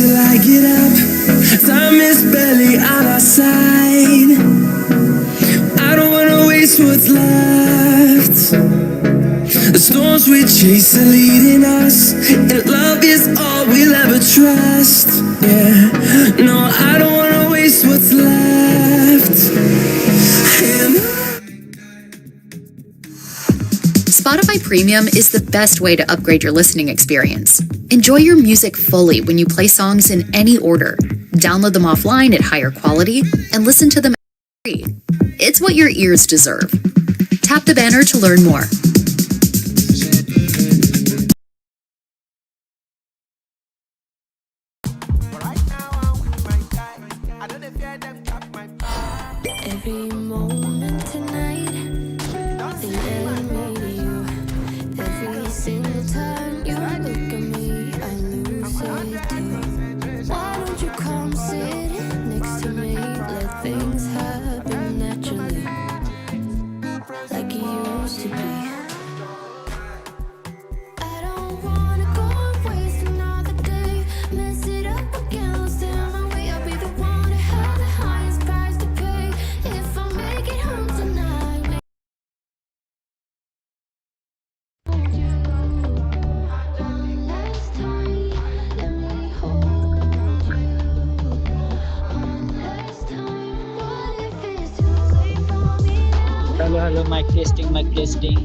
till I get up. Time is barely on our side. I don't wanna waste what's left. The storms we chase are leading us, and love is all we'll ever trust. Yeah, no, I don't wanna waste what's left. And Spotify Premium is the best way to upgrade your listening experience. Enjoy your music fully when you play songs in any order. Download them offline at higher quality and listen to them free. It's what your ears deserve. Tap the banner to learn more. Every moment tonight, they led me to you. Every single time you look at me, I lose it too. Why don't you come sit next to me? Let things happen naturally, like it used to be. I don't wanna go and waste another day. Mess it up again, lost in my way. I'll be the one to have the highest price to pay. If I make it home tonight, hold you one last time. Let me hold you one last time. What if it's too late for me now? Hello, mic testing, mic testing.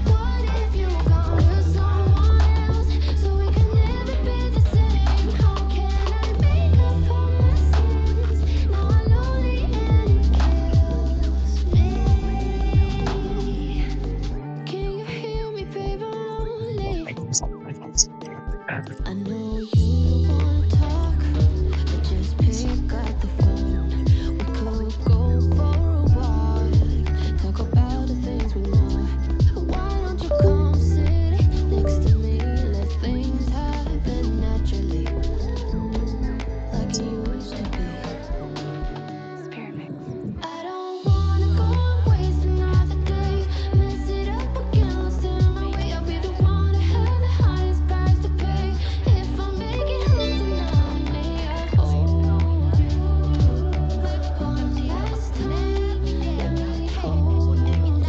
What if you gone with someone else, so we can never be the same? How can I make up for my sins? Now I'm lonely and it kills me. Can you hear me, baby? I'm lonely. I know you don't wanna talk, but just pick up the phone. We could go for a walk, talk about the things we love. Why don't you come sit next to me? Let things happen naturally, like it used to be. I don't wanna go and waste another day. Mess it up again, lost in my way. I'll be the one to have the highest price to pay. If I make it home tonight, may I hold you one last time? Let me hold you one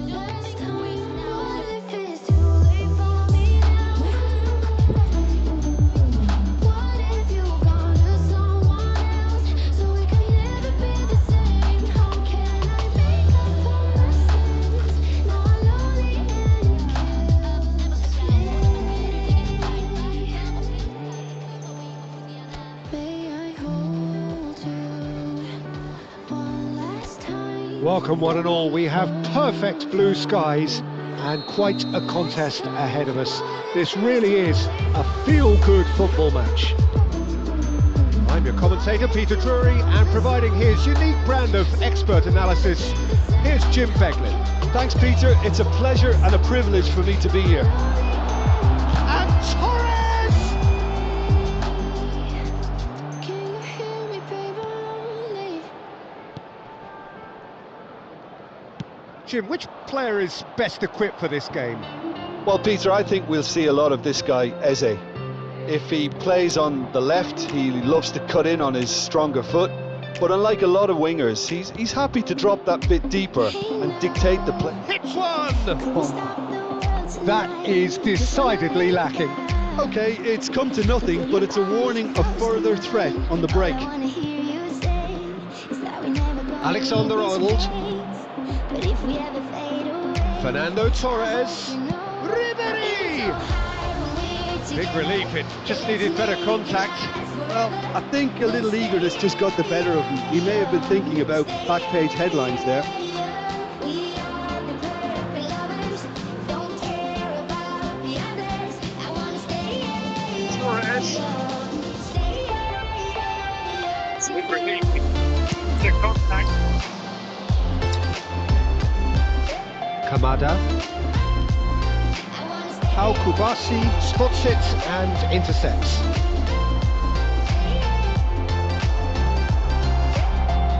last time. What if it's too late for me now? What if you gone to someone else, so we can never be the same? How can I make up for my sins? Now I'm lonely and it kills me. May I hold you one last time? Welcome one and all. We have perfect blue skies and quite a contest ahead of us. This really is a feel-good football match. I'm your commentator, Peter Drury, and providing his unique brand of expert analysis, here's Jim Beglin. Thanks, Peter. It's a pleasure and a privilege for me to be here. And Torres! Can you hear me, baby? I'm lonely. Jim, which player is best equipped for this game? Well, Peter, I think we'll see a lot of this guy, Eze. If he plays on the left, he loves to cut in on his stronger foot. But unlike a lot of wingers, he's happy to drop that bit deeper and dictate the play. Hits one! That is decidedly lacking. Okay, it's come to nothing, but it's a warning of further threat on the break. Alexander-Arnold. Fernando Torres. Ribery! Big relief, it just needed better contact. Well, I think a little eagerness just got the better of him. He may have been thinking about back page headlines there. Torres. Big relief, the contact. Kamada. Al Kubasi spots it and intercepts.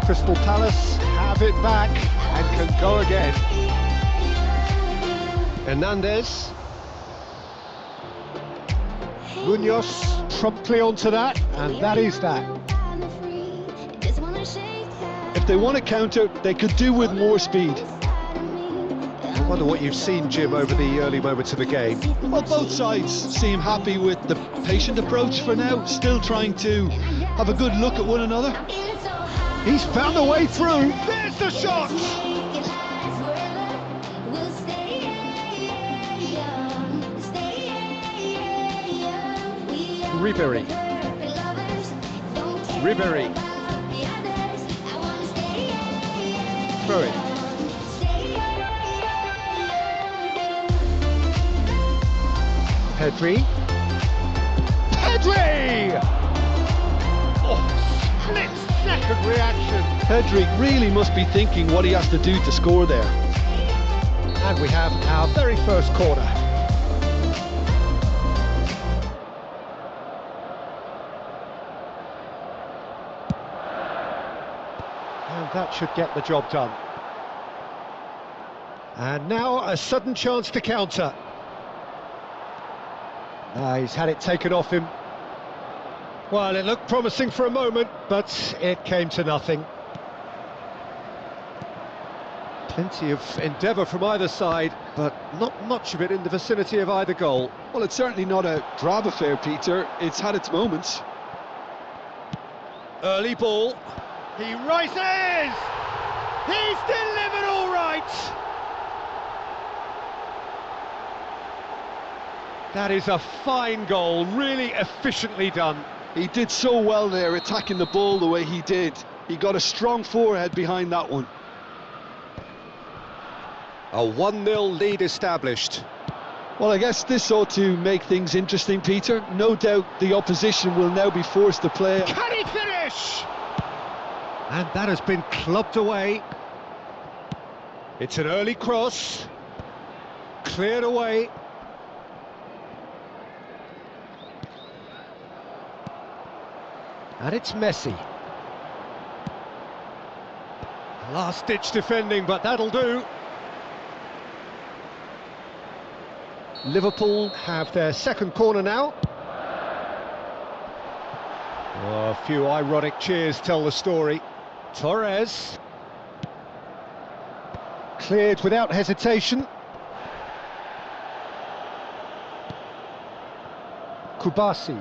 Crystal Palace have it back and can go again. Hernandez. Munoz promptly onto that, and that is that. If they want to counter, they could do with more speed. I wonder what you've seen, Jim, over the early moments of the game. Well, both sides seem happy with the patient approach for now, still trying to have a good look at one another. He's found a way through. There's the shot! Ribery. Ribery. Throw it. Pedri. Pedri! Oh, split-second reaction. Pedri really must be thinking what he has to do to score there. And we have our very first corner. And that should get the job done. And now a sudden chance to counter. He's had it taken off him. Well, it looked promising for a moment, but it came to nothing. Plenty of endeavour from either side, but not much of it in the vicinity of either goal. Well, it's certainly not a drab affair, Peter. It's had its moments. Early ball. He rises! He's delivered all right! That is a fine goal, really efficiently done. He did so well there, attacking the ball the way he did. He got a strong forehead behind that one. A 1-0 lead established. Well, I guess this ought to make things interesting, Peter. No doubt the opposition will now be forced to play. Can he finish? And that has been clubbed away. It's an early cross. Cleared away. And it's Messi. Last-ditch defending, but that'll do. Liverpool have their second corner now. Oh, a few ironic cheers tell the story. Torres. Cleared without hesitation. Kubasi.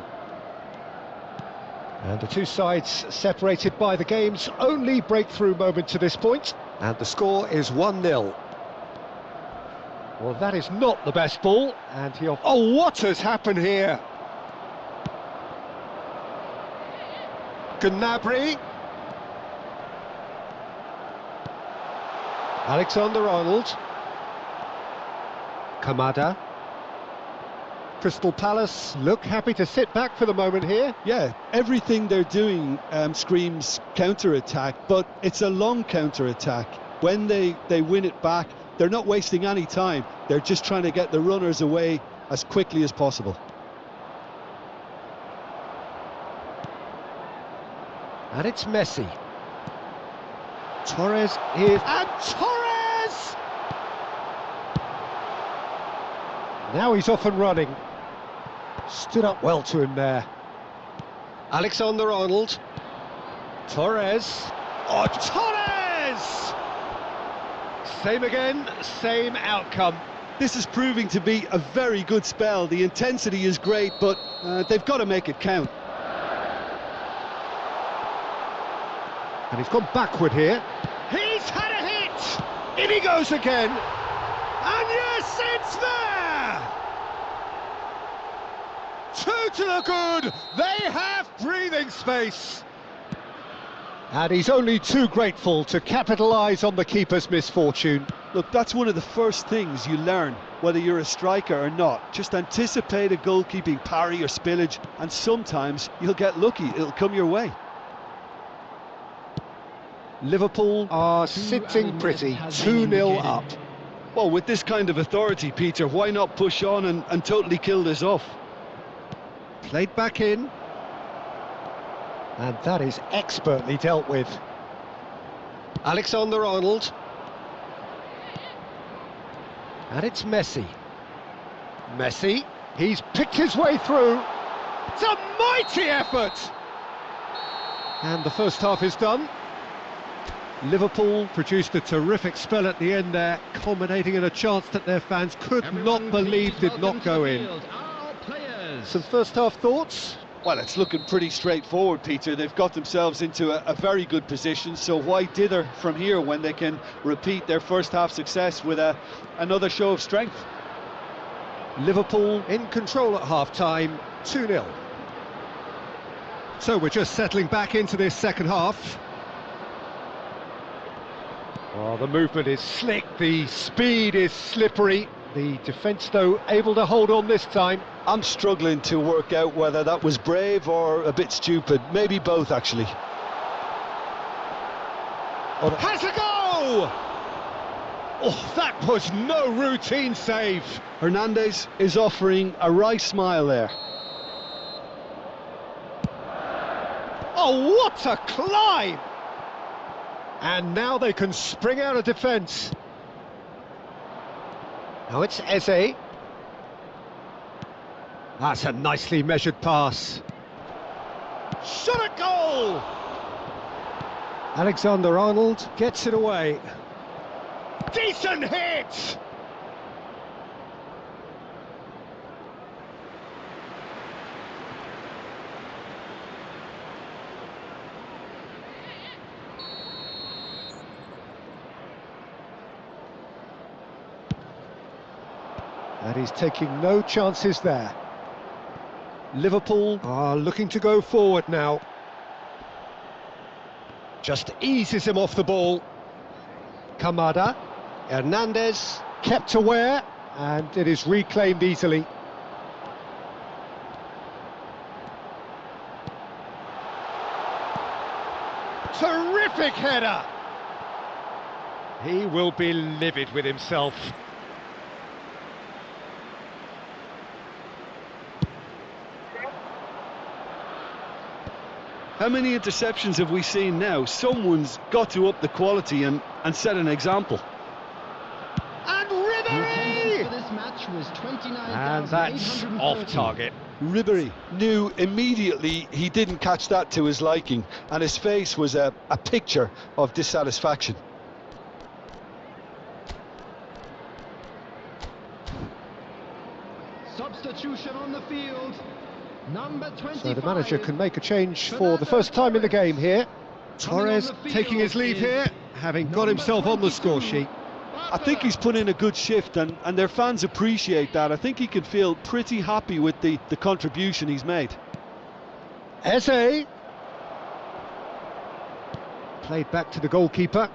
And the two sides separated by the game's only breakthrough moment to this point. And the score is 1-0. Well, that is not the best ball. And oh, what has happened here? Gnabry. Alexander-Arnold. Kamada. Crystal Palace look happy to sit back for the moment here. Yeah, everything they're doing screams counter-attack, but it's a long counter-attack. When they win it back, they're not wasting any time. They're just trying to get the runners away as quickly as possible. And it's Messi. Torres is... And Torres! Now he's off and running. Stood up well to him there. Alexander-Arnold. Torres. Oh, Torres! Same again, same outcome. This is proving to be a very good spell. The intensity is great, but they've got to make it count. And he's gone backward here. He's had a hit! In he goes again! And yes, it's there! Two to the good! They have breathing space! And he's only too grateful to capitalise on the keeper's misfortune. Look, that's one of the first things you learn, whether you're a striker or not. Just anticipate a goalkeeping parry or spillage, and sometimes you'll get lucky, it'll come your way. Liverpool are sitting pretty, 2-0 up. Well, with this kind of authority, Peter, why not push on and totally kill this off? Played back in. And that is expertly dealt with. Alexander-Arnold. And it's Messi. Messi, he's picked his way through. It's a mighty effort! And the first half is done. Liverpool produced a terrific spell at the end there, culminating in a chance that their fans could not believe did not go in. Some first half thoughts? Well, it's looking pretty straightforward, Peter. They've got themselves into a very good position, so why dither from here when they can repeat their first half success with another show of strength? Liverpool in control at half-time, 2-0. So we're just settling back into this second half. Oh, the movement is slick, the speed is slippery. The defence, though, able to hold on this time. I'm struggling to work out whether that was brave or a bit stupid. Maybe both, actually. Oh, has a go! Oh, that was no routine save. Hernandez is offering a wry smile there. Oh, what a climb! And now they can spring out of defence. Now it's Eze. That's a nicely measured pass. Shot a goal! Alexander-Arnold gets it away. Decent hit! And he's taking no chances there. Liverpool are looking to go forward now. Just eases him off the ball. Kamada. Hernandez kept aware, and it is reclaimed easily. Terrific header! He will be livid with himself. How many interceptions have we seen now? Someone's got to up the quality and set an example. And Ribery! And that's off target. Ribery knew immediately he didn't catch that to his liking, and his face was a picture of dissatisfaction. Substitution on the field. Number 25. So the manager can make a change for the first time in the game here. Torres taking his leave here, having got himself on the score sheet. I think he's put in a good shift, and their fans appreciate that. I think he can feel pretty happy with the contribution he's made. Eze. Played back to the goalkeeper.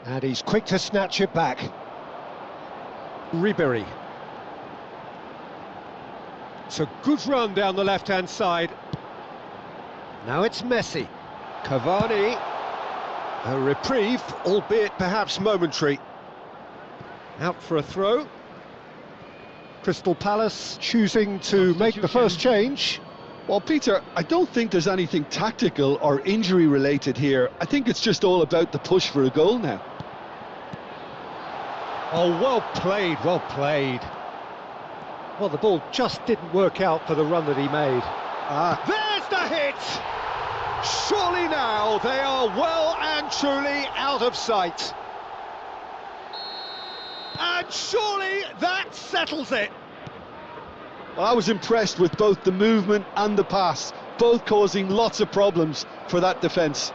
And he's quick to snatch it back. Ribery. It's a good run down the left-hand side. Now it's Messi. Cavani. A reprieve, albeit perhaps momentary. Out for a throw. Crystal Palace choosing to make the first change. Well, Peter, I don't think there's anything tactical or injury related here. I think it's just all about the push for a goal now. Oh, well played, well played. Well, the ball just didn't work out for the run that he made. There's the hit! Surely now they are well and truly out of sight. And surely that settles it. Well, I was impressed with both the movement and the pass, both causing lots of problems for that defence.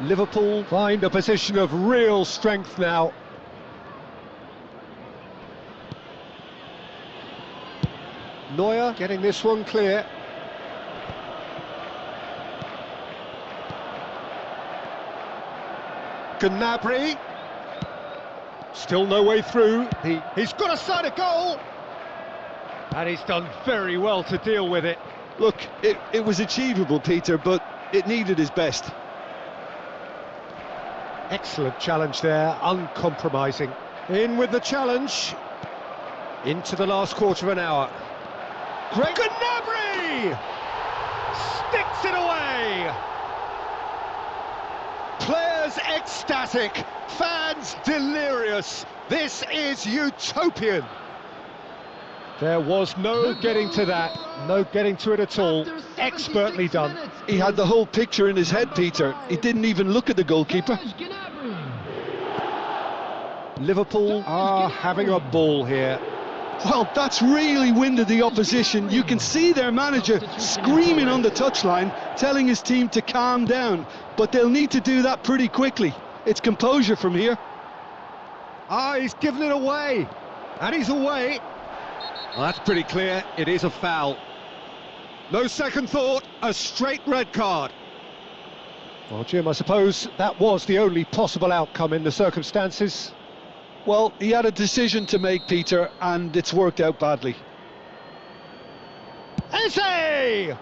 Liverpool find a position of real strength now. Neuer getting this one clear. Gnabry. Still no way through. He's got a side of goal. And he's done very well to deal with it. Look, it was achievable, Peter, but it needed his best. Excellent challenge there, uncompromising. In with the challenge. Into the last quarter of an hour. Great Gnabry! Sticks it away! Players Supporters ecstatic, fans delirious. This is utopian. There was no getting to that, no getting to it at all. Expertly done. He had the whole picture in his head, Peter. He didn't even look at the goalkeeper. Liverpool are having a ball here. Well, that's really winded the opposition. You can see their manager screaming on the touchline, telling his team to calm down. But they'll need to do that pretty quickly. It's composure from here. Ah, he's given it away. And he's away. Well, that's pretty clear. It is a foul. No second thought, a straight red card. Well, Jim, I suppose that was the only possible outcome in the circumstances. Well, he had a decision to make, Peter, and it's worked out badly. Eze!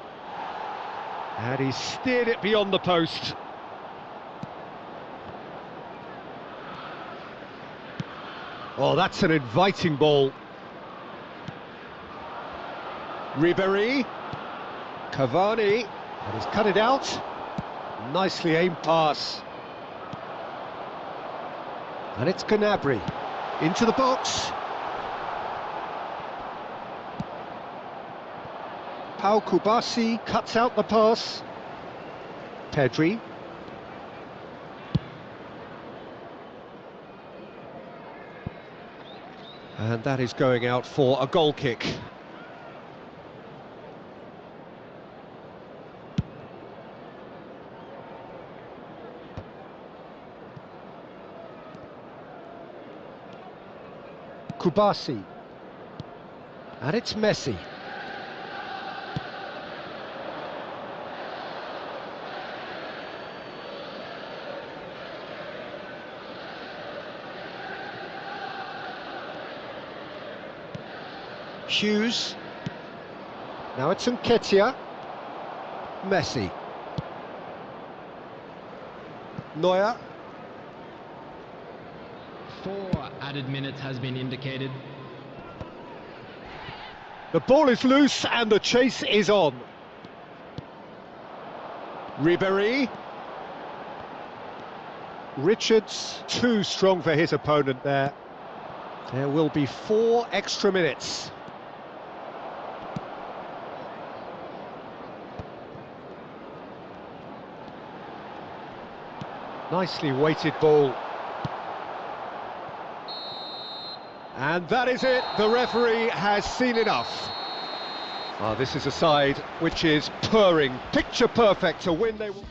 And he steered it beyond the post. Oh, that's an inviting ball. Ribéry. Cavani. And he's cut it out. Nicely aimed pass. And it's Gnabry. Into the box. Pau Kubasi cuts out the pass. Pedri. And that is going out for a goal kick. Kubasi. And it's Messi. Hughes. Now it's Nketiah. Messi. Neuer. 4 added minutes has been indicated. The ball is loose and the chase is on. Ribéry. Richards, too strong for his opponent there. There will be 4 extra minutes. Nicely weighted ball. And that is it, the referee has seen enough. Ah, this is a side which is purring, picture perfect to win they will.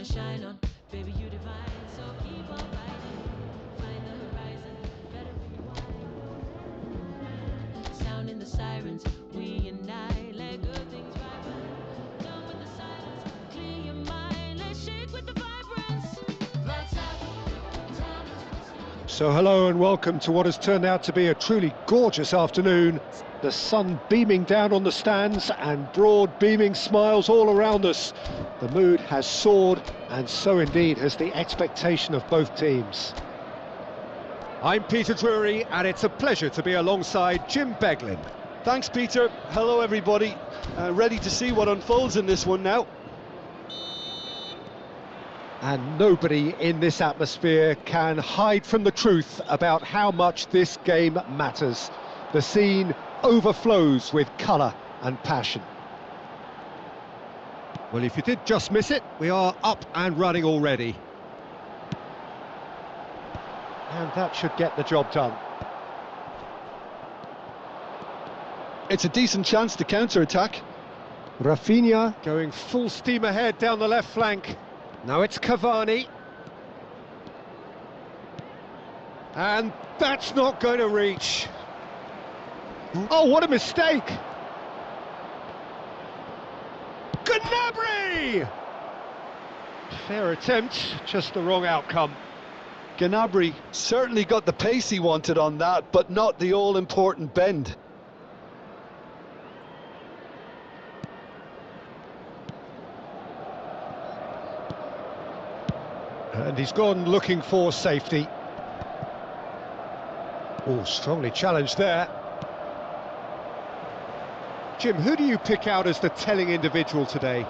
Shine on, baby, you divine. So keep on fighting, find the horizon, better rewind. Sounding the sirens, we and I let good things ripen. Done with the silence, clear your mind. Let's shake with the vibrance. Lights out. So hello and welcome to what has turned out to be a truly gorgeous afternoon. The sun beaming down on the stands and broad beaming smiles all around us. The mood has soared, and so indeed has the expectation of both teams. I'm Peter Drury, and it's a pleasure to be alongside Jim Beglin. Thanks, Peter. Hello, everybody. Ready to see what unfolds in this one now. And nobody in this atmosphere can hide from the truth about how much this game matters. The scene overflows with colour and passion. Well, if you did just miss it, we are up and running already. And that should get the job done. It's a decent chance to counter-attack. Rafinha going full steam ahead down the left flank. Now it's Cavani. And that's not going to reach. Oh, what a mistake! Gnabry! Fair attempt, just the wrong outcome. Gnabry certainly got the pace he wanted on that, but not the all-important bend. And he's gone looking for safety. Oh, strongly challenged there. Jim, who do you pick out as the telling individual today?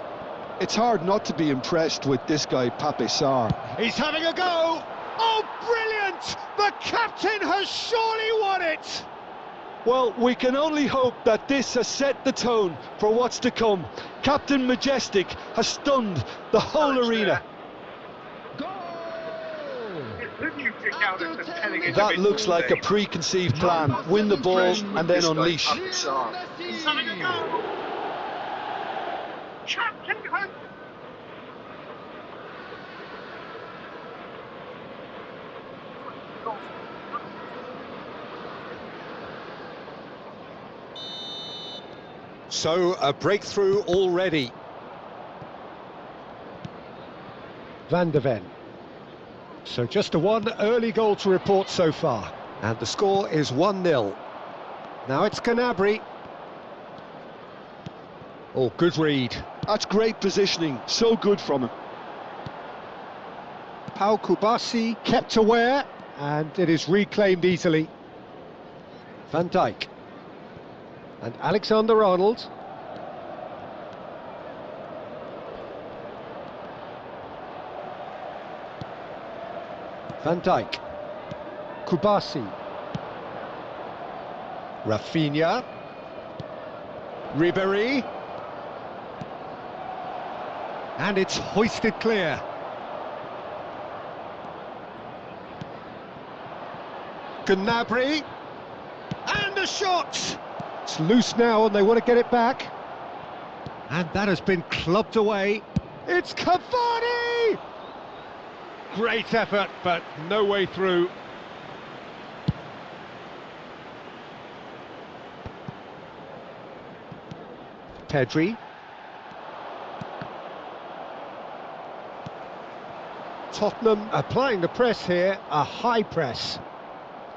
It's hard not to be impressed with this guy, Pape Sarr. He's having a go! Oh, brilliant! The captain has surely won it! Well, we can only hope that this has set the tone for what's to come. Captain Majestic has stunned the whole arena. That looks like a preconceived plan. Win the ball and then unleash. So, a breakthrough already. Van der Ven. So just a one early goal to report so far. And the score is 1-0. Now it's Gnabry. Oh, good read. That's great positioning, so good from him. Pau Kubasi kept aware, and it is reclaimed easily. Van Dijk. And Alexander-Arnold. Van Dijk. Kubasi. Rafinha. Ribéry. And it's hoisted clear. Gnabry. And a shot! It's loose now and they want to get it back. And that has been clubbed away. It's Cavani! Great effort, but no way through. Pedri. Tottenham applying the press here, a high press.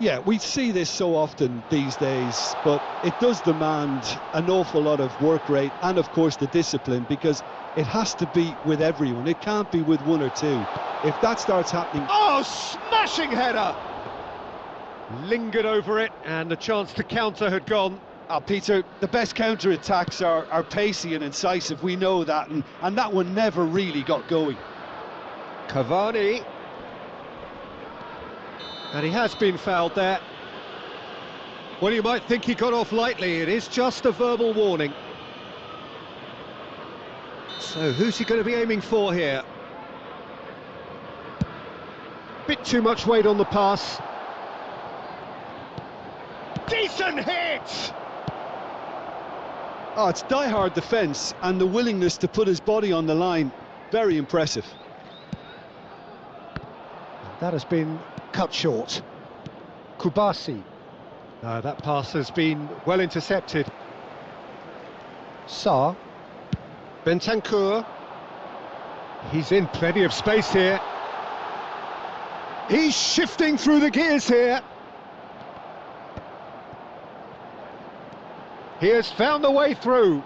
Yeah, we see this so often these days, but it does demand an awful lot of work rate and, of course, the discipline, because it has to be with everyone. It can't be with one or two. If that starts happening... Oh, smashing header! Lingered over it, and the chance to counter had gone. Peter, the best counter-attacks are pacey and incisive, we know that, and that one never really got going. Cavani. And he has been fouled there. Well, you might think he got off lightly. It is just a verbal warning. So who's he going to be aiming for here? Bit too much weight on the pass. Decent hit! Oh, it's die-hard defence and the willingness to put his body on the line. Very impressive. That has been cut short. Kubasi. That pass has been well intercepted. Sarr. Bentancur. He's in plenty of space here. He's shifting through the gears here. He has found the way through.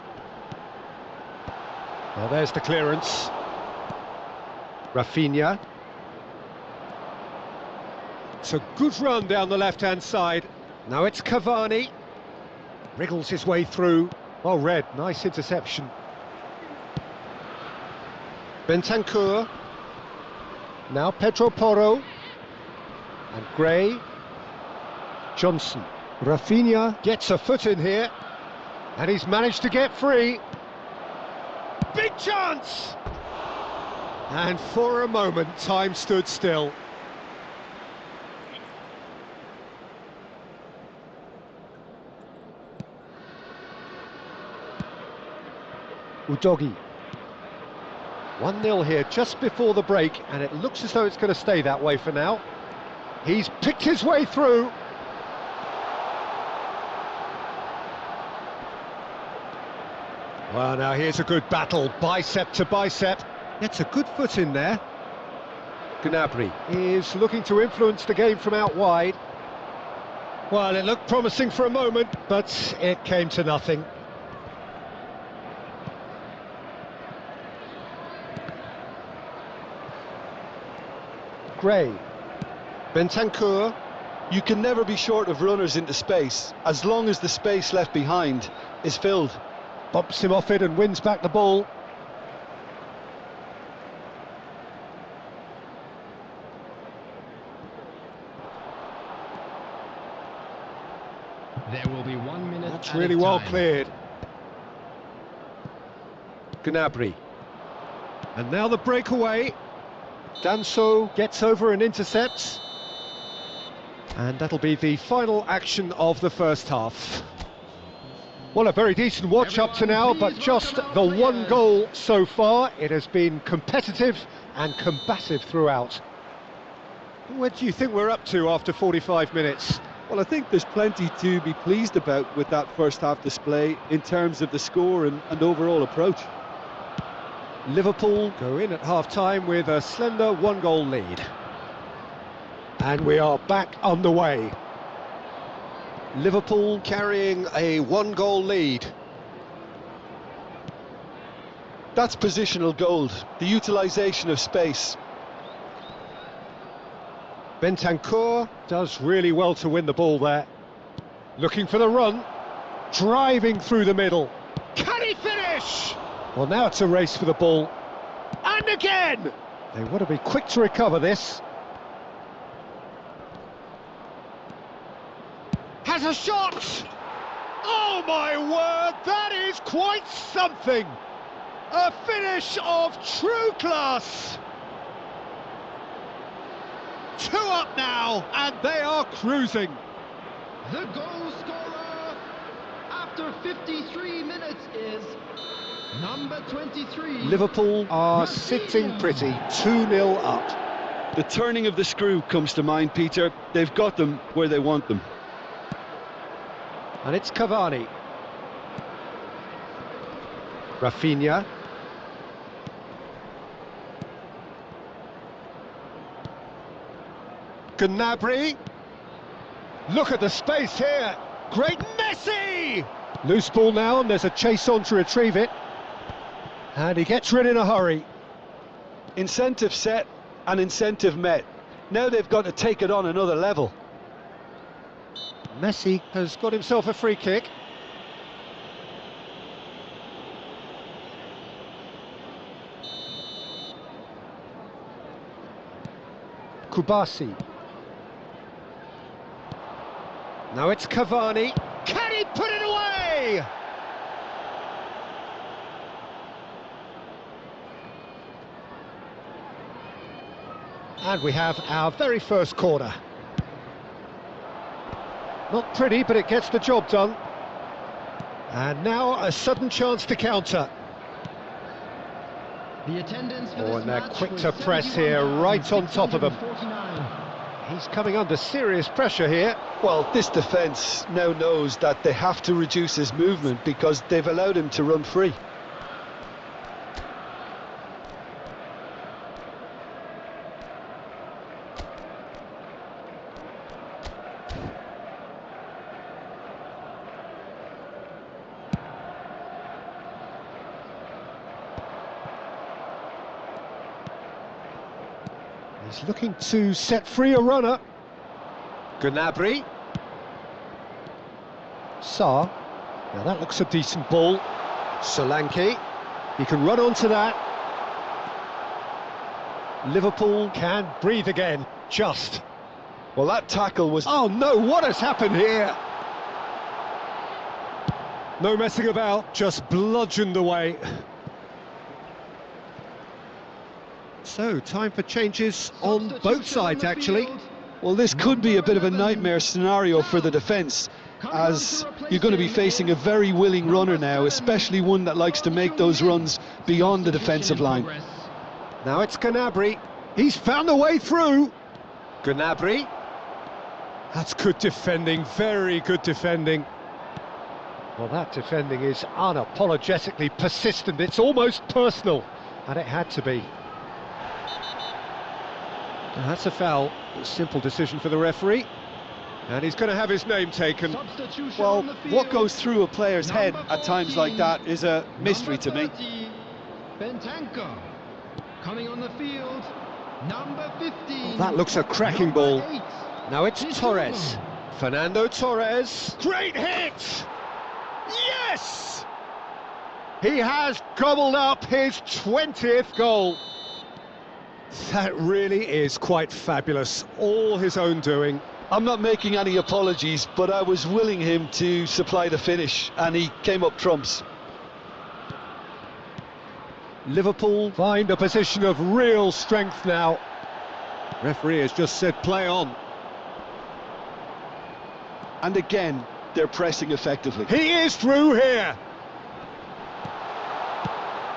Well, there's the clearance. Rafinha. It's a good run down the left-hand side. Now it's Cavani. Wriggles his way through. Oh, red, nice interception. Bentancur. Now Pedro Porro. And Gray. Johnson. Rafinha gets a foot in here. And he's managed to get free. Big chance! And for a moment, time stood still. Udogi. 1-0 here just before the break, and it looks as though it's going to stay that way for now. He's picked his way through. Well, now here's a good battle, bicep to bicep. Gets a good foot in there. Gnabry is looking to influence the game from out wide. Well, it looked promising for a moment, but it came to nothing. Gray. Bentancur. You can never be short of runners into space, as long as the space left behind is filled. Bumps him off it and wins back the ball. There will be 1 minute. That's really well cleared. Gnabry. And now the breakaway. Danso gets over and intercepts. And that'll be the final action of the first half. Well, a very decent watch up to now, but just the one goal so far. It has been competitive and combative throughout. What do you think we're up to after 45 minutes? Well, I think there's plenty to be pleased about with that first half display in terms of the score and overall approach. Liverpool go in at half-time with a slender one-goal lead. And we are back underway. Liverpool carrying a one-goal lead. That's positional gold, the utilisation of space. Bentancur does really well to win the ball there. Looking for the run. Driving through the middle. Can he finish? Well, now it's a race for the ball. And again! They want to be quick to recover this. Has a shot! Oh my word, that is quite something! A finish of true class! 2 up now, and they are cruising. The goal scorer after 53 minutes is number 23. Liverpool are sitting pretty, 2-0 up. The turning of the screw comes to mind, Peter. They've got them where they want them. And it's Cavani. Rafinha. Gnabry. Look at the space here. Great Messi! Loose ball now, and there's a chase on to retrieve it. And he gets rid in a hurry. Incentive set and incentive met. Now they've got to take it on another level. Messi has got himself a free kick. Kubasi. Now it's Cavani. Can he put it away? And we have our very first corner. Not pretty, but it gets the job done. And now a sudden chance to counter. The attendance for Oh, this and they're match quick was to press here, right on top of them. 71,649. He's coming under serious pressure here. Well, this defence now knows that they have to reduce his movement because they've allowed him to run free. He's looking to set free a runner. Gnabry. Sarr. Now that looks a decent ball. Solanke. He can run onto that. Liverpool can breathe again. Just. Well, that tackle was... Oh no, what has happened here? No messing about, just bludgeoned away. So, time for changes on both sides, actually. Well, this could be a bit of a nightmare scenario for the defence, as you're going to be facing a very willing runner now, especially one that likes to make those runs beyond the defensive line. Now it's Gnabry. He's found a way through. Gnabry. That's good defending, very good defending. Well, that defending is unapologetically persistent. It's almost personal, and it had to be. And that's a foul. A simple decision for the referee. And he's going to have his name taken. Substitution Well, on the field. what goes through a player's head Number at times 14, like that is a mystery to me. Number 30, Bentancur. Coming on the field, number 15. That looks a cracking ball. Number 8. Now it's It's Torres. over. Fernando Torres. Great hit! Yes! He has gobbled up his 20th goal. That really is quite fabulous. All his own doing. I'm not making any apologies, but I was willing him to supply the finish, and he came up trumps. Liverpool find a position of real strength now. Referee has just said play on. And again, they're pressing effectively. He is through here.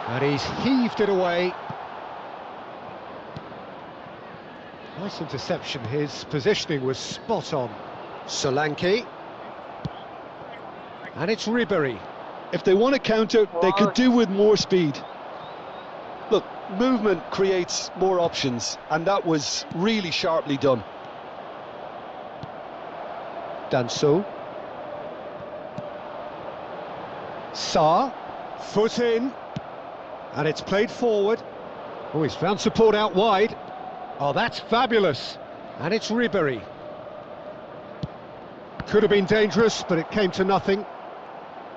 And he's heaved it away. Nice interception. His positioning was spot on. Solanke. And it's Ribery. If they want to counter, they could do with more speed. Look, movement creates more options, and that was really sharply done. Danso. Sarr. Foot in. And it's played forward. Oh, he's found support out wide. Oh, that's fabulous. And it's Ribery. Could have been dangerous, but it came to nothing.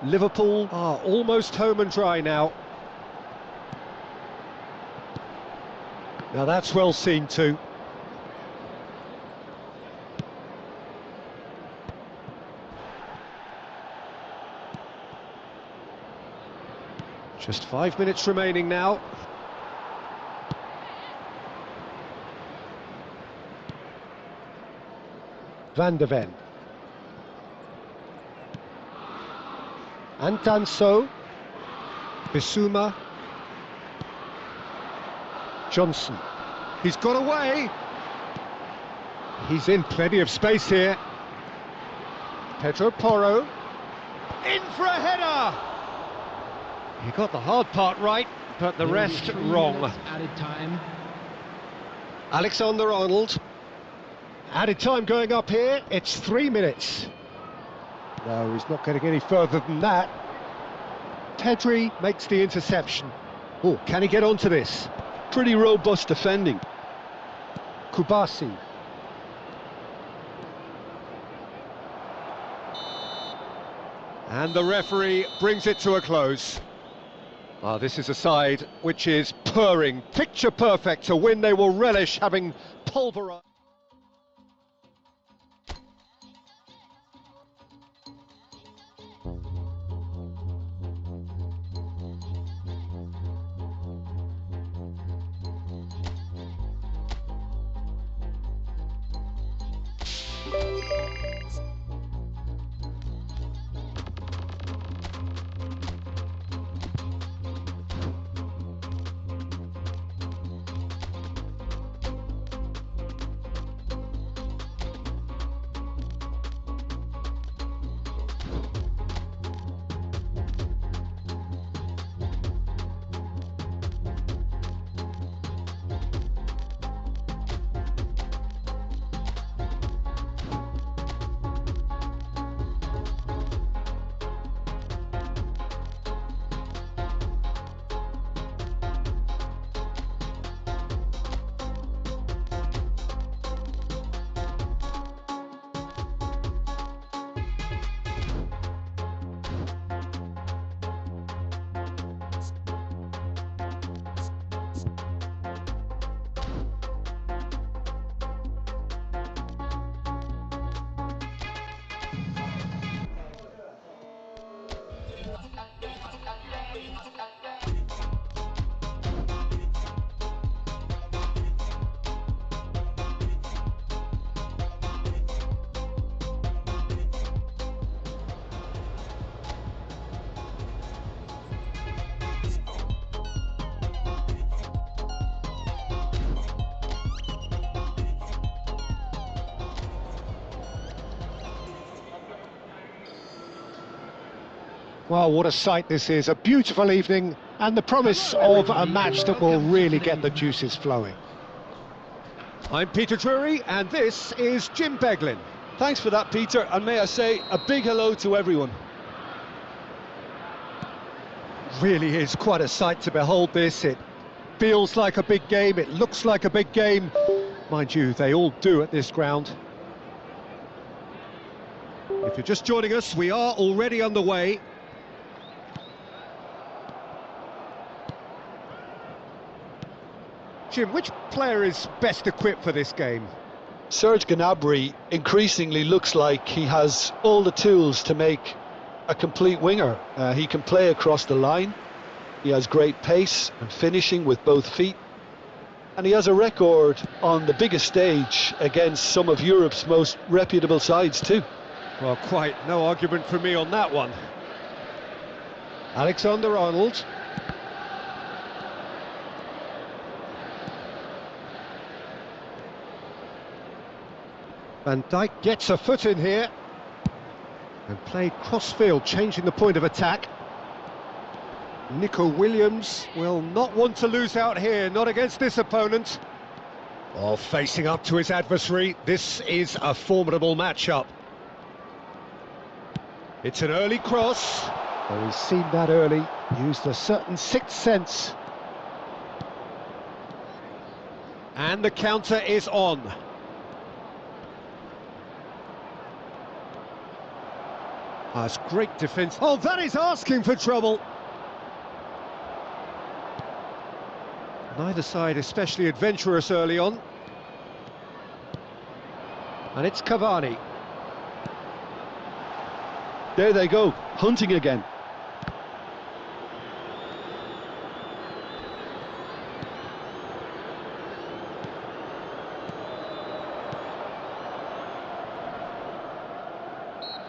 Liverpool are almost home and dry now. Now that's well seen too. Just 5 minutes remaining now. Van de Ven. And Danso. Bissouma. Johnson. He's got away. He's in plenty of space here. Pedro Porro. In for a header! He got the hard part right, but the rest wrong. Added time. Alexander-Arnold. Added time going up here, it's 3 minutes. No, he's not getting any further than that. Pedri makes the interception. Oh, can he get onto this? Pretty robust defending. Kubasi. And the referee brings it to a close. Ah, this is a side which is purring, picture perfect, a win they will relish, having pulverised. Well, what a sight this is. A beautiful evening and the promise of a match that will really get the juices flowing. I'm Peter Drury and this is Jim Beglin. Thanks for that, Peter, and may I say a big hello to everyone. Really is quite a sight to behold this. It feels like a big game, it looks like a big game. Mind you, they all do at this ground. If you're just joining us, we are already underway. Jim, which player is best equipped for this game? Serge Gnabry increasingly looks like he has all the tools to make a complete winger. He can play across the line, he has great pace and finishing with both feet, and he has a record on the biggest stage against some of Europe's most reputable sides too. Well, quite no argument for me on that one. Alexander-Arnold. Van Dijk gets a foot in here and played cross-field, changing the point of attack. Nico Williams will not want to lose out here, not against this opponent. While facing up to his adversary, this is a formidable matchup. It's an early cross. Well, he's seen that early, used a certain sixth sense. And the counter is on. That's great defence. Oh, that is asking for trouble. Neither side especially adventurous early on. And it's Cavani. There they go, hunting again.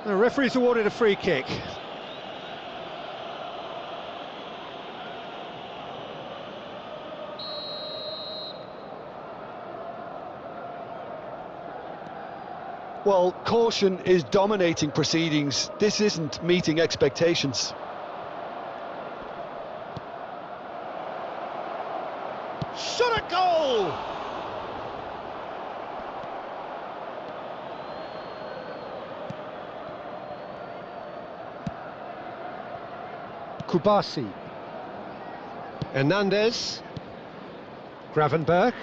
The referee's awarded a free kick. Well, caution is dominating proceedings. This isn't meeting expectations. Shot a goal! Kubasi. Hernandez. Gravenberch.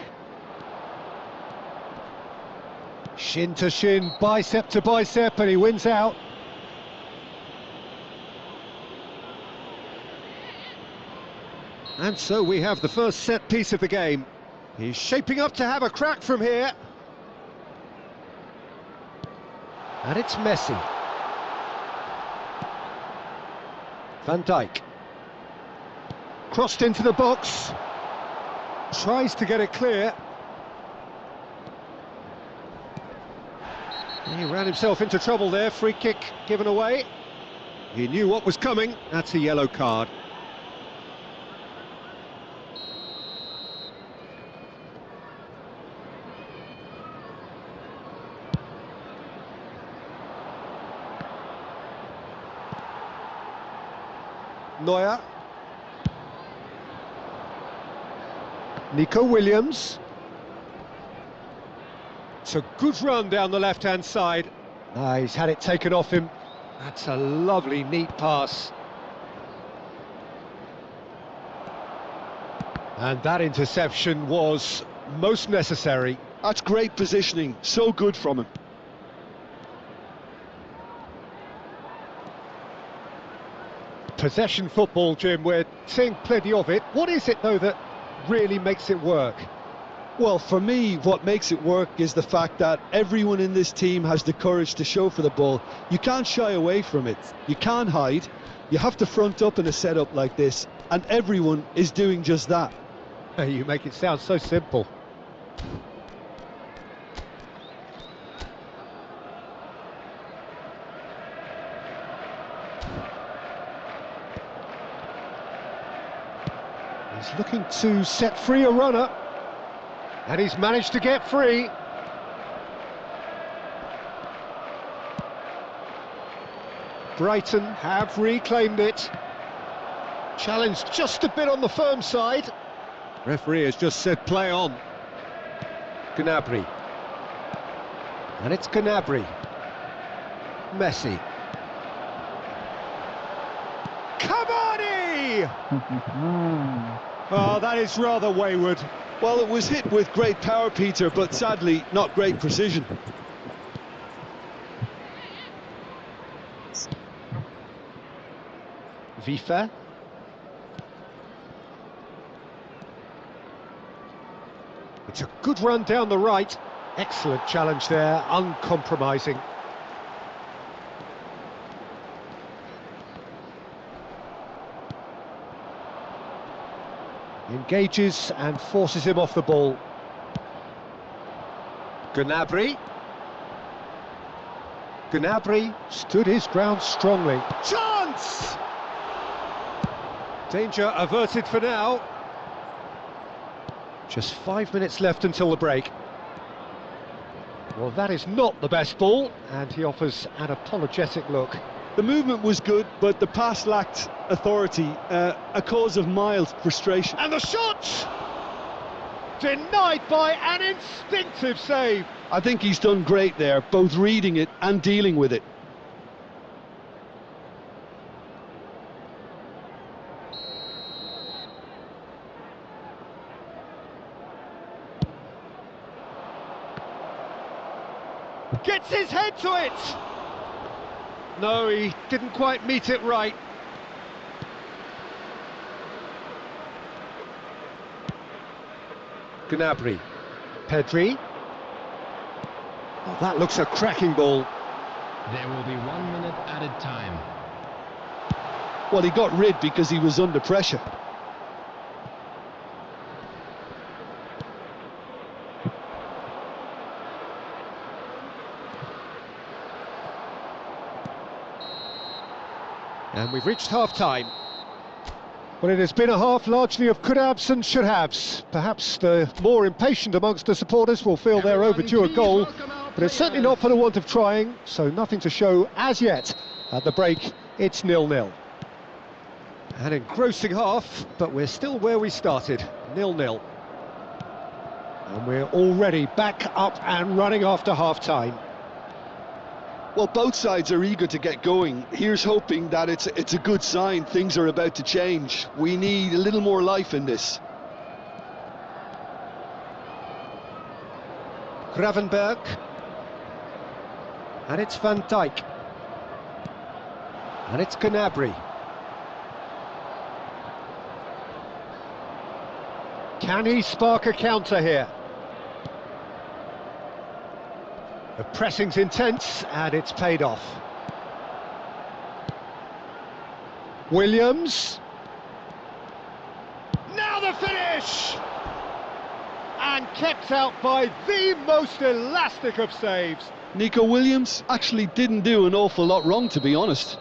Shin to shin, bicep to bicep, and he wins out. And so we have the first set piece of the game. He's shaping up to have a crack from here. And it's Messi. Van Dijk. Crossed into the box. Tries to get it clear. He ran himself into trouble there, free kick given away. He knew what was coming, that's a yellow card. Neuer. Nico Williams. It's a good run down the left-hand side. He's had it taken off him. That's a lovely, neat pass. And that interception was most necessary. That's great positioning, so good from him. Possession football, Jim, we're seeing plenty of it. What is it, though, that really makes it work? Well, for me, what makes it work is the fact that everyone in this team has the courage to show for the ball. You can't shy away from it. You can't hide. You have to front up in a setup like this, and everyone is doing just that. You make it sound so simple. He's looking to set free a runner. And he's managed to get free. Brighton have reclaimed it. Challenge just a bit on the firm side. Referee has just said play on. Gnabry. And it's Gnabry. Messi. Cavani! Oh, that is rather wayward. Well, it was hit with great power, Peter, but sadly not great precision. Vifa. It's a good run down the right. Excellent challenge there, uncompromising. Engages and forces him off the ball. Gnabry. Gnabry stood his ground strongly. Chance! Danger averted for now. Just 5 minutes left until the break. Well, that is not the best ball, and he offers an apologetic look. The movement was good, but the pass lacked authority, a cause of mild frustration. And the shot! Denied by an instinctive save. I think he's done great there, both reading it and dealing with it. Gets his head to it! No, he didn't quite meet it right. Gnabry. Pedri. Oh, that looks a cracking ball. There will be 1 minute added time. Well, he got rid because he was under pressure. And we've reached half-time. Well, it has been a half largely of could-haves and should-haves. Perhaps the more impatient amongst the supporters will feel they're overdue a goal, but it's certainly not for the want of trying, so nothing to show as yet. At the break, it's 0-0. An engrossing half, but we're still where we started, 0-0. And we're already back up and running after half-time. Well, both sides are eager to get going. Here's hoping that it's a good sign. Things are about to change. We need a little more life in this. Gravenberg. And it's Van Dijk. And it's Gnabry. Can he spark a counter here? The pressing's intense, and it's paid off. Williams. Now the finish! And kept out by the most elastic of saves. Nico Williams actually didn't do an awful lot wrong, to be honest.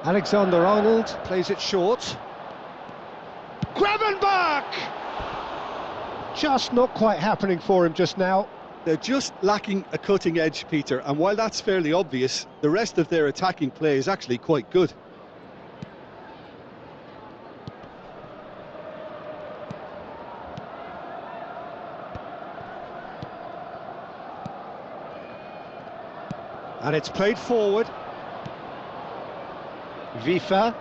Alexander-Arnold plays it short. Gravenberg! Just not quite happening for him just now. They're just lacking a cutting edge, Peter, and while that's fairly obvious, the rest of their attacking play is actually quite good. And it's played forward. Vifa.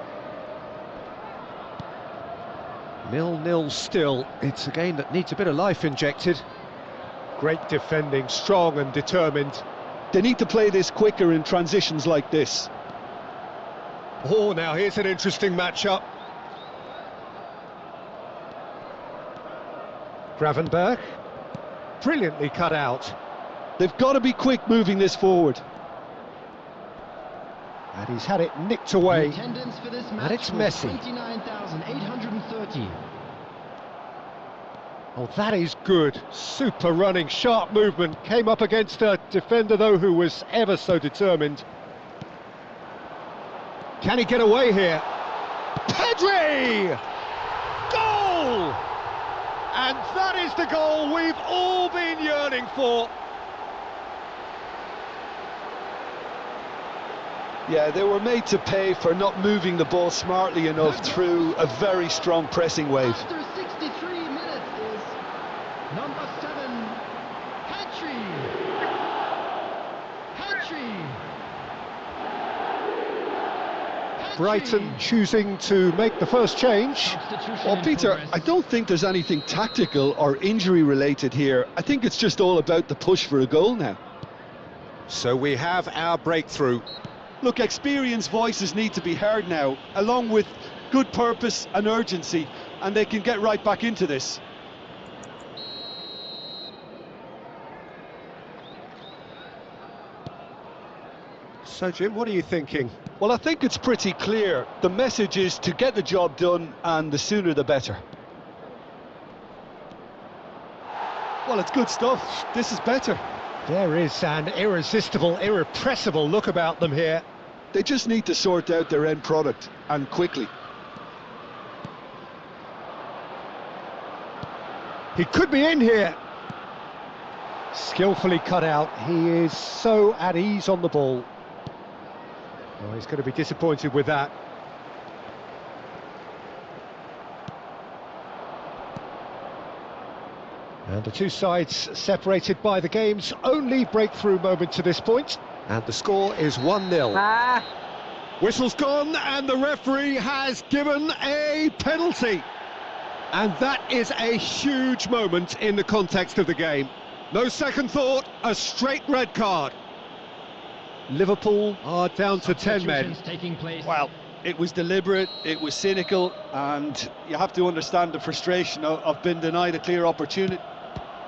0-0 still. It's a game that needs a bit of life injected. Great defending, strong and determined. They need to play this quicker in transitions like this. Oh, now here's an interesting matchup. Gravenberg. Brilliantly cut out. They've got to be quick moving this forward. And he's had it nicked away. The attendance for this match And it's was Messi. 29,830. Oh, that is good. Super running, sharp movement. Came up against a defender, though, who was ever so determined. Can he get away here? Pedri! Goal! And that is the goal we've all been yearning for. Yeah, they were made to pay for not moving the ball smartly enough through a very strong pressing wave. After 63 minutes is number 7, Hatry. Brighton choosing to make the first change. Well, Peter, I don't think there's anything tactical or injury related here. I think it's just all about the push for a goal now. So we have our breakthrough. Look, experienced voices need to be heard now, along with good purpose and urgency, and they can get right back into this. So, Jim, what are you thinking? Well, I think it's pretty clear. The message is to get the job done, and the sooner the better. Well, it's good stuff. This is better. There is an irresistible, irrepressible look about them here. They just need to sort out their end product, and quickly. He could be in here. Skillfully cut out. He is so at ease on the ball. Oh, he's going to be disappointed with that. And the two sides separated by the game's only breakthrough moment to this point. And the score is 1-0. Whistle's gone and the referee has given a penalty. And that is a huge moment in the context of the game. No second thought, a straight red card. Liverpool are down to 10 men. Taking place. Well, it was deliberate, it was cynical, and you have to understand the frustration of being denied a clear opportunity.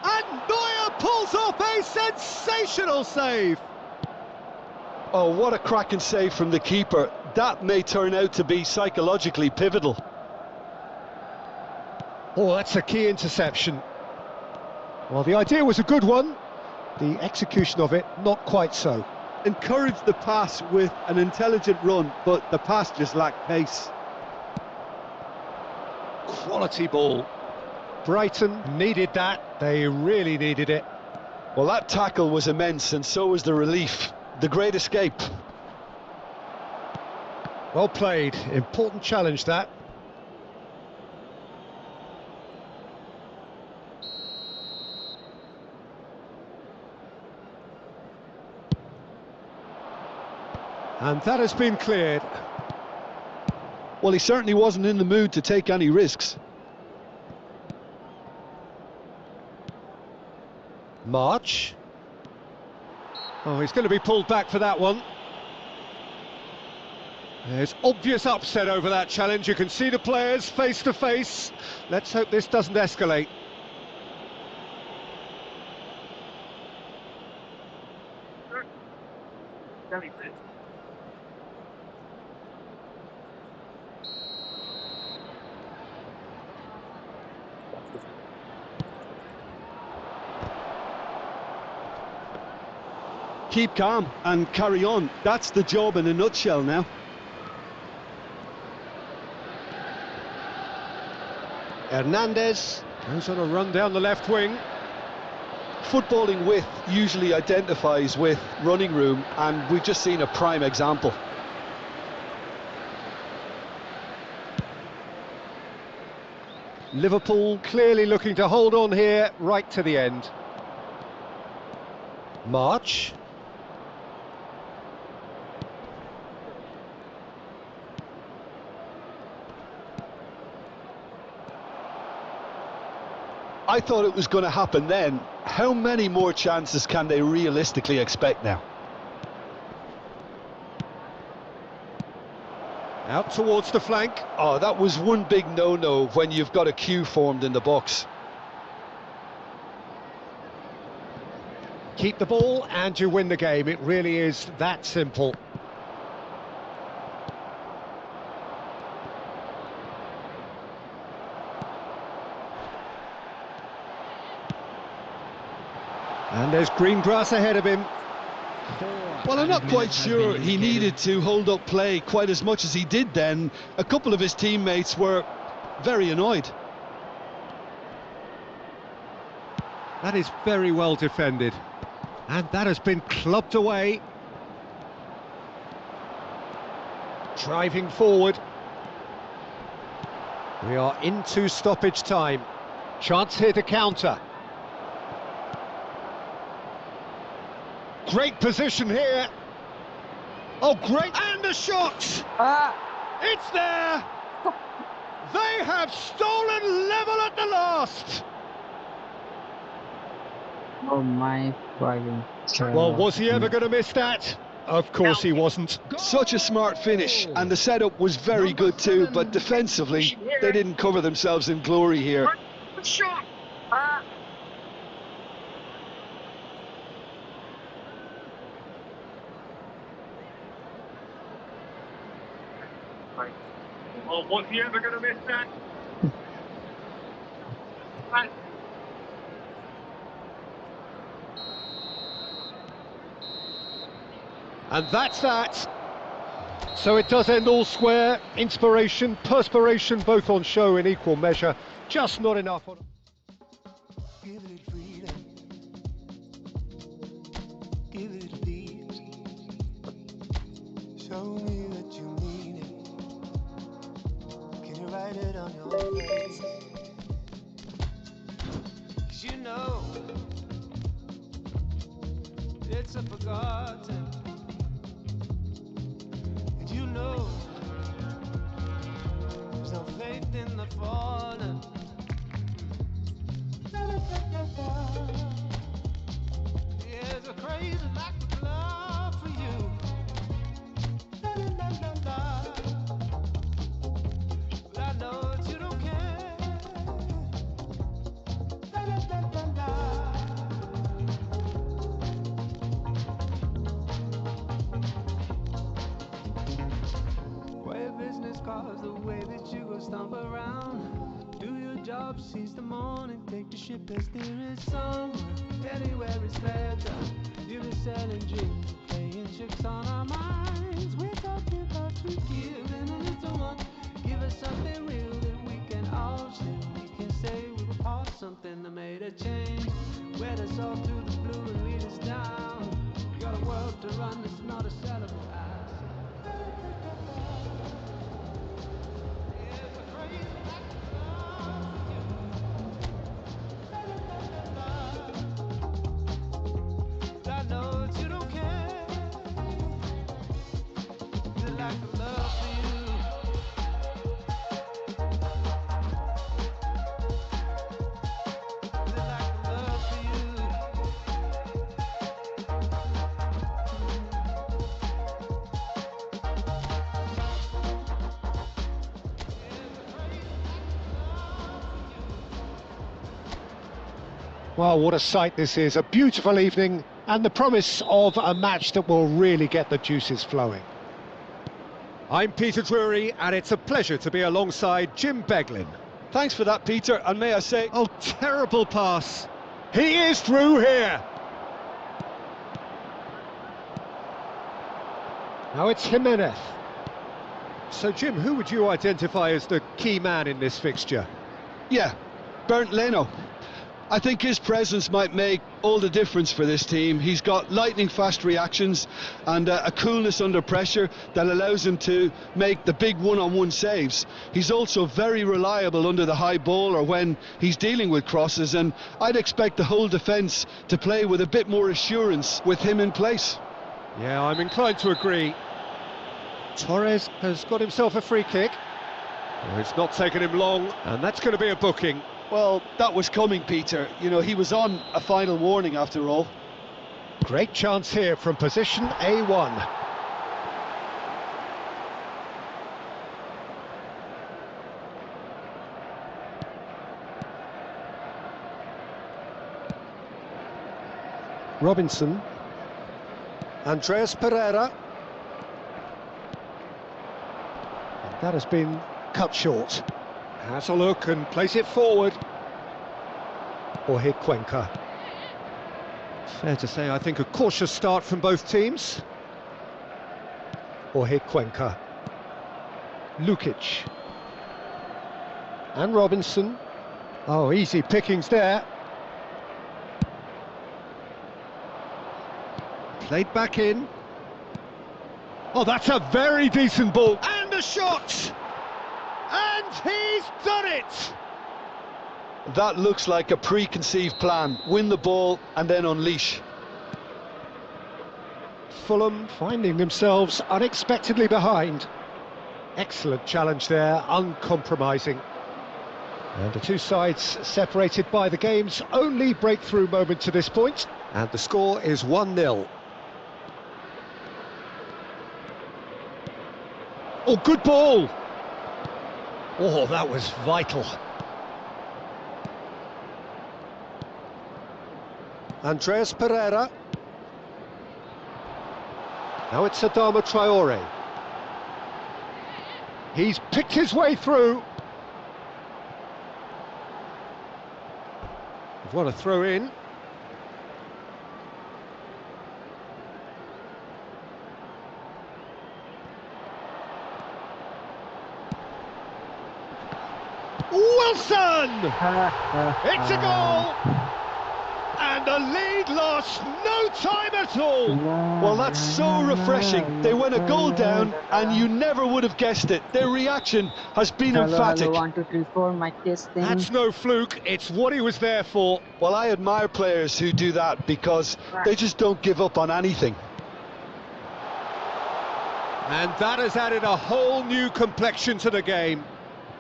And Neuer pulls off a sensational save. Oh, what a cracking save from the keeper. That may turn out to be psychologically pivotal. Oh, that's a key interception. Well, the idea was a good one. The execution of it, not quite so. Encouraged the pass with an intelligent run, but the pass just lacked pace. Quality ball. Brighton needed that. They really needed it. Well, that tackle was immense, and so was the relief. The great escape. Well played. Important challenge, that. And that has been cleared. Well, he certainly wasn't in the mood to take any risks. March. Oh, he's going to be pulled back for that one. There's obvious upset over that challenge. You can see the players face to face. Let's hope this doesn't escalate. Keep calm and carry on. That's the job in a nutshell now. Hernandez goes on a run down the left wing. Footballing width usually identifies with running room, and we've just seen a prime example. Liverpool clearly looking to hold on here right to the end. March. I thought it was going to happen then. How many more chances can they realistically expect now? Out towards the flank. Oh, that was one big no-no when you've got a queue formed in the box. Keep the ball and you win the game. It really is that simple. And there's green grass ahead of him. Well, I'm not quite sure he needed to hold up play quite as much as he did then. A couple of his teammates were very annoyed. That is very well defended. And that has been clubbed away. Driving forward. We are into stoppage time. Chance here to counter. Great position here. Oh, great. And the shot! It's there! They have stolen level at the last! Oh my driving. Well, was he ever going to miss that? Of course he wasn't. Such a smart finish, and the setup was very good too, but defensively, they didn't cover themselves in glory here. Well, was he ever going to miss that? And that's that. So it does end all square. Inspiration, perspiration, both on show in equal measure. Just not enough on... Give it freedom. Give it peace. Show me that you mean it. Can you write it on your face? 'Cause you know it's a forgotten. And you know there's no faith in the fallen. There's a crazy like the love for you. But I know that you don't care. Way business cards, the way that you go stomp around. Do your job, seize the morning, take the ship as near as somewhere. Anywhere is better. You be selling dreams, playing tricks on our minds. We're talking about you giving a little one. Give us something real that we can all share. We can say we were part of something that made a change. Wed us all through the blue and lead us down. You got a world to run, it's not a celebrate. Well, what a sight this is. A beautiful evening and the promise of a match that will really get the juices flowing. I'm Peter Drury and it's a pleasure to be alongside Jim Beglin. Thanks for that, Peter, and may I say... Oh, terrible pass. He is through here. Now it's Jimenez. So, Jim, who would you identify as the key man in this fixture? Yeah, Bernd Leno. I think his presence might make all the difference for this team. He's got lightning-fast reactions and a coolness under pressure that allows him to make the big one-on-one saves. He's also very reliable under the high ball or when he's dealing with crosses, and I'd expect the whole defence to play with a bit more assurance with him in place. Yeah, I'm inclined to agree. Torres has got himself a free kick. Well, it's not taken him long, and that's going to be a booking. Well, that was coming, Peter. You know, he was on a final warning after all. Great chance here from position A1. Robinson. Andreas Pereira. And that has been cut short. Has a look and plays it forward. Or hit Cuenca. Fair to say, I think a cautious start from both teams. Or hit Cuenca. Lukic. And Robinson. Oh, easy pickings there. Played back in. Oh, that's a very decent ball. And a shot! And he's done it! That looks like a preconceived plan. Win the ball and then unleash. Fulham finding themselves unexpectedly behind. Excellent challenge there, uncompromising. And the two sides separated by the game's only breakthrough moment to this point. And the score is 1-0. Oh, good ball! Oh, that was vital. Andreas Pereira. Now it's Adama Traore. He's picked his way through. What a throw in. Wilson! It's a goal! And the lead lost no time at all. Well, that's so refreshing. They went a goal down and you never would have guessed it. Their reaction has been emphatic. 1, 2, 3, 4, mic testing. That's no fluke, it's what he was there for. Well, I admire players who do that because they just don't give up on anything. And that has added a whole new complexion to the game.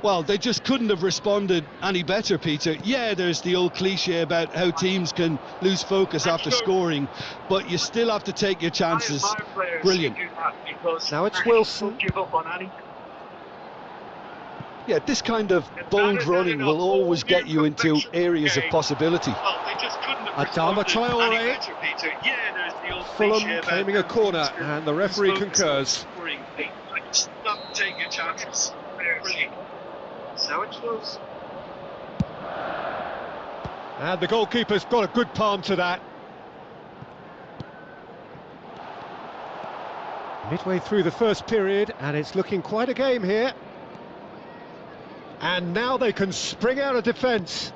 Well, they just couldn't have responded any better, Peter. Yeah, there's the old cliche about how teams can lose focus after scoring, but you still have to take your chances. Brilliant. Now it's Wilson. Yeah, this kind of bold running will always get you into areas of possibility. Adama Traore. Fulham claiming a corner, and the referee concurs. Take your chances. Brilliant. So it's close. And the goalkeeper's got a good palm to that. Midway through the first period, and it's looking quite a game here. And now they can spring out of defence.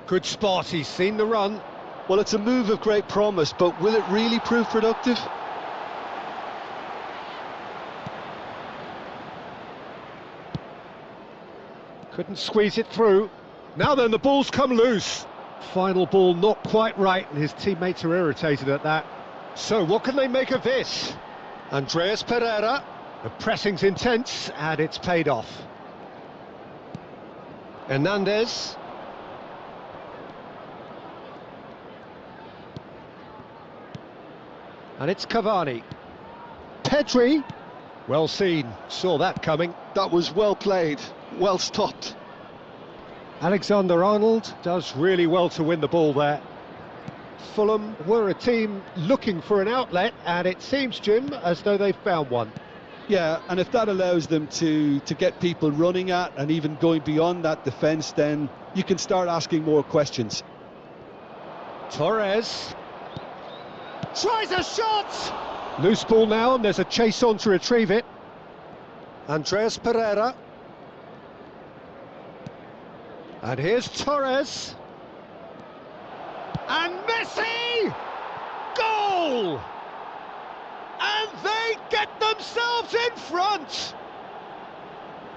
Good spot, he's seen the run. Well, it's a move of great promise, but will it really prove productive? Couldn't squeeze it through. Now then, the ball's come loose. Final ball not quite right, and his teammates are irritated at that. So what can they make of this? Andreas Pereira. The pressing's intense, and it's paid off. Hernandez. And it's Cavani. Pedri. Well seen, saw that coming. That was well played, well stopped. Alexander-Arnold does really well to win the ball there. Fulham were a team looking for an outlet, and it seems, Jim, as though they've found one. Yeah, and if that allows them to get people running at and even going beyond that defence, then you can start asking more questions. Torres tries a shot! Loose ball now, and there's a chase on to retrieve it. Andreas Pereira. And here's Torres. And Messi! Goal! And they get themselves in front!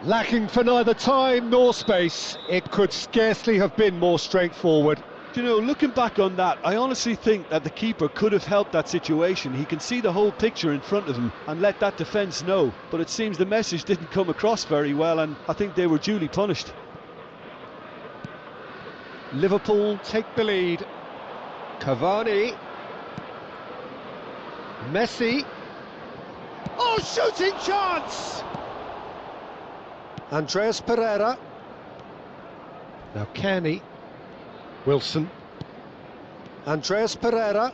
Lacking for neither time nor space, it could scarcely have been more straightforward. You know, looking back on that, I honestly think that the keeper could have helped that situation. He can see the whole picture in front of him and let that defence know. But it seems the message didn't come across very well, and I think they were duly punished. Liverpool take the lead. Cavani. Messi. Oh, shooting chance! Andreas Pereira. Now Kearney. Wilson. Andreas Pereira.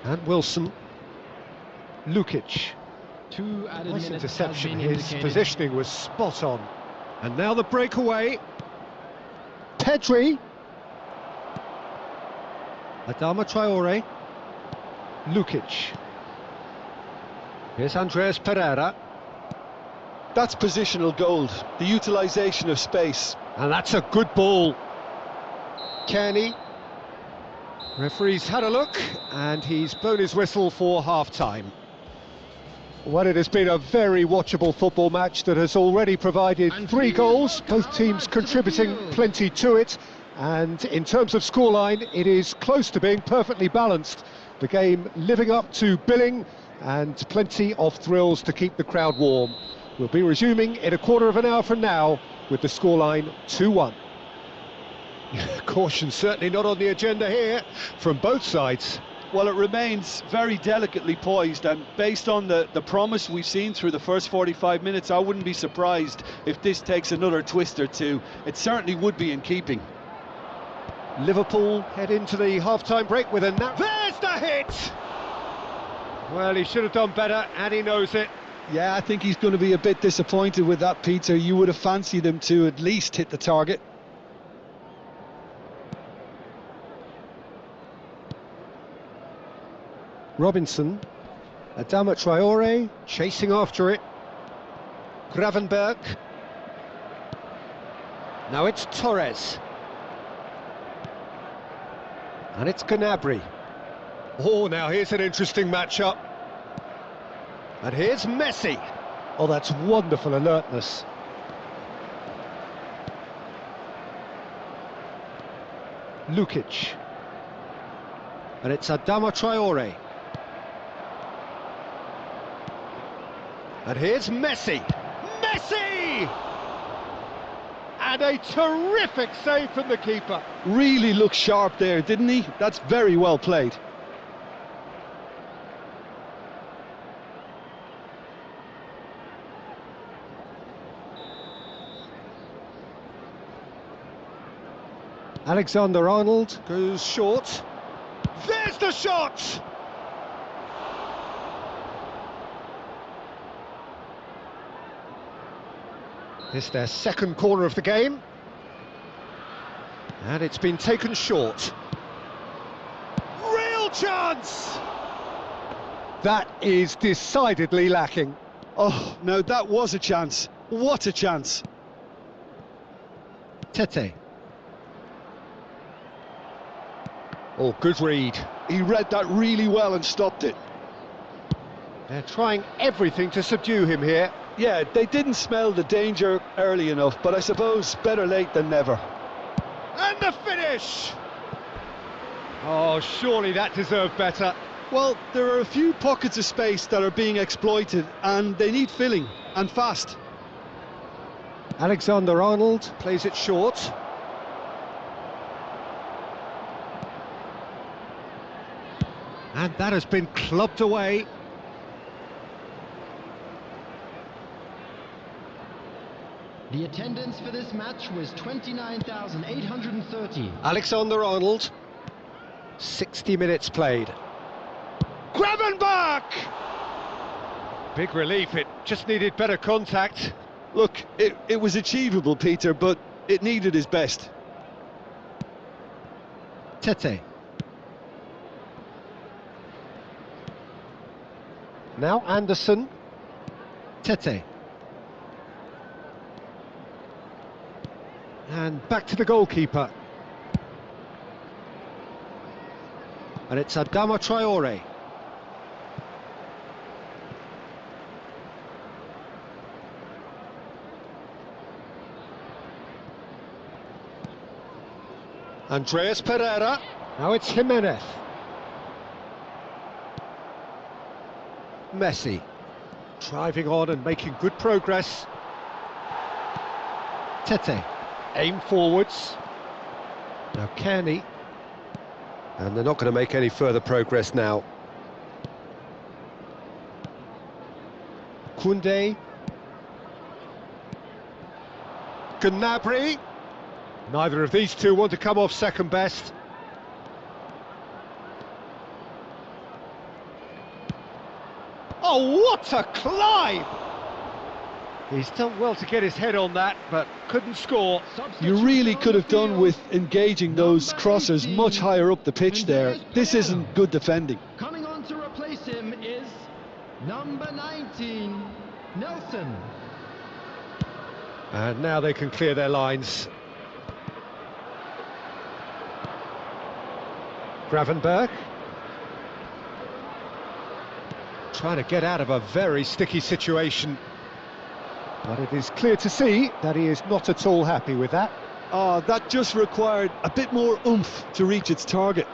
And Wilson. Lukic. Two added Nice minutes interception, has been his indicated. positioning was spot on. And now the breakaway. Pedri. Adama Traore. Lukic. Here's Andreas Pereira. That's positional gold, the utilisation of space. And that's a good ball. Kearney. Referee's had a look, and he's blown his whistle for half-time. Well, it has been a very watchable football match that has already provided And 3 please goals, welcome both our teams lads to the contributing field. plenty to it. And in terms of scoreline, it is close to being perfectly balanced. The game living up to billing, and plenty of thrills to keep the crowd warm. We'll be resuming in a quarter of an hour from now with the scoreline 2-1. Caution certainly not on the agenda here from both sides. Well, it remains very delicately poised, and based on the promise we've seen through the first 45 minutes, I wouldn't be surprised if this takes another twist or two. It certainly would be in keeping. Liverpool head into the half-time break with a... There's the hit! Well, he should have done better, and he knows it. Yeah, I think he's going to be a bit disappointed with that, Peter. You would have fancied him to at least hit the target. Robinson, Adama Traore chasing after it. Gravenberg. Now it's Torres. And it's Gnabry. Oh, now here's an interesting matchup. And here's Messi. Oh, that's wonderful alertness. Lukic. And it's Adama Traore. And here's Messi. Messi! And a terrific save from the keeper. Really looked sharp there, didn't he? That's very well played. Alexander-Arnold goes short. There's the shot! It's their second corner of the game. And it's been taken short. Real chance! That is decidedly lacking. Oh, no, that was a chance. What a chance. Tete. Oh, good read. He read that really well and stopped it. They're trying everything to subdue him here. Yeah, they didn't smell the danger early enough, but I suppose better late than never. And the finish! Oh, surely that deserved better. Well, there are a few pockets of space that are being exploited, and they need filling, and fast. Alexander-Arnold plays it short. And that has been clubbed away. The attendance for this match was 29,830. Alexander-Arnold. 60 minutes played. Gravenberg! Big relief, it just needed better contact. Look, it was achievable, Peter, but it needed his best. Tete. Now Anderson. Tete. And back to the goalkeeper. And it's Adama Traore. Andreas Pereira. Now it's Jimenez. Messi. Driving on and making good progress. Tete. Aim forwards. Now Kearney. And they're not going to make any further progress now. Koundé. Gnabry. Neither of these two want to come off second best. Oh, what a climb! He's done well to get his head on that, but couldn't score. You really could have done with engaging those crossers much higher up the pitch there. This isn't good defending. Coming on to replace him is number 19, Nelson. And now they can clear their lines. Gravenberg. Trying to get out of a very sticky situation. But it is clear to see that he is not at all happy with that. Oh, that just required a bit more oomph to reach its target.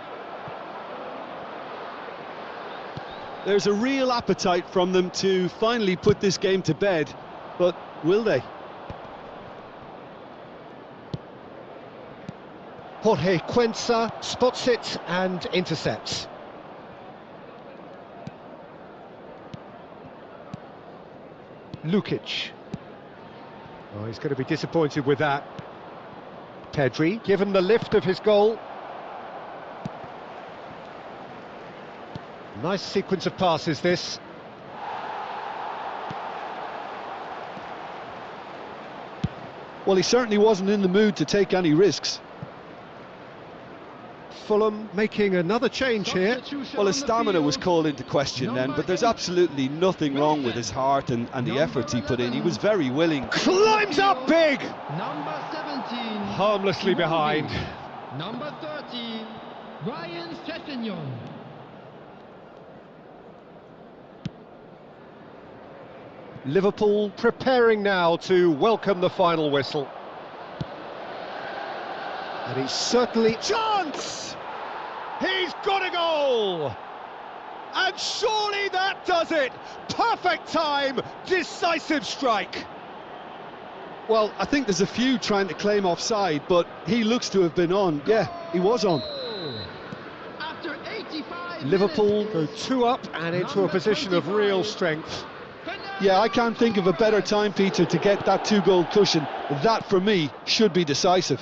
There's a real appetite from them to finally put this game to bed, but will they? Jorge Cuenca spots it and intercepts. Lukic. Oh, he's going to be disappointed with that. Pedri, given the lift of his goal. Nice sequence of passes, this. Well, he certainly wasn't in the mood to take any risks. Fulham making another change here. Well, his stamina was called into question then, but there's absolutely nothing wrong with his heart and the efforts he put in. He was very willing. Climbs up big! Number 17. Harmlessly behind. Number 13. Ryan Sessegnon. Liverpool preparing now to welcome the final whistle. And he's certainly... Chance! He's got a goal! And surely that does it! Perfect time, decisive strike! Well, I think there's a few trying to claim offside, but he looks to have been on. Yeah, he was on. After 85 Liverpool go minutes, 2 up and into a position of real strength. Yeah, I can't think of a better time, Peter, to get that 2-goal cushion. That, for me, should be decisive.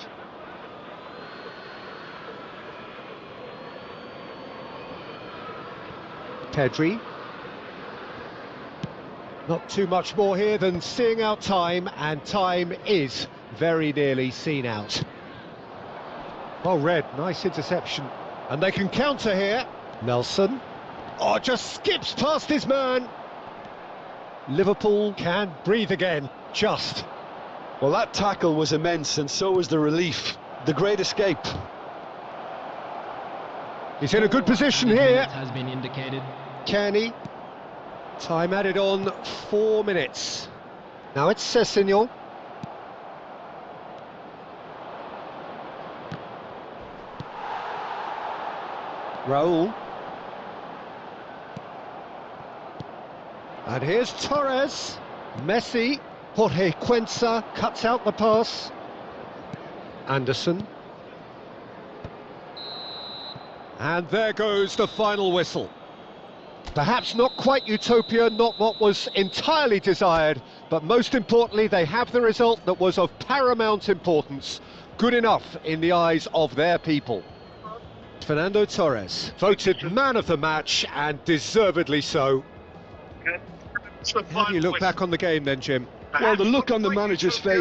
Pedri. Not too much more here than seeing out time, and time is very nearly seen out. Oh, Red, nice interception. And they can counter here. Nelson. Oh, just skips past his man. Liverpool can breathe again, just. Well, that tackle was immense, and so was the relief. The great escape. He's in a good position here. has been indicated. Kenny. Time added on 4 minutes. Now it's Sessegnon. Raul. And here's Torres. Messi. Jorge Cuenca cuts out the pass. Anderson. And there goes the final whistle. Perhaps not quite utopia, not what was entirely desired, but most importantly, they have the result that was of paramount importance. Good enough in the eyes of their people. Fernando Torres, voted man of the match, and deservedly so. How do you look back on the game then, Jim? Well, the look on the manager's face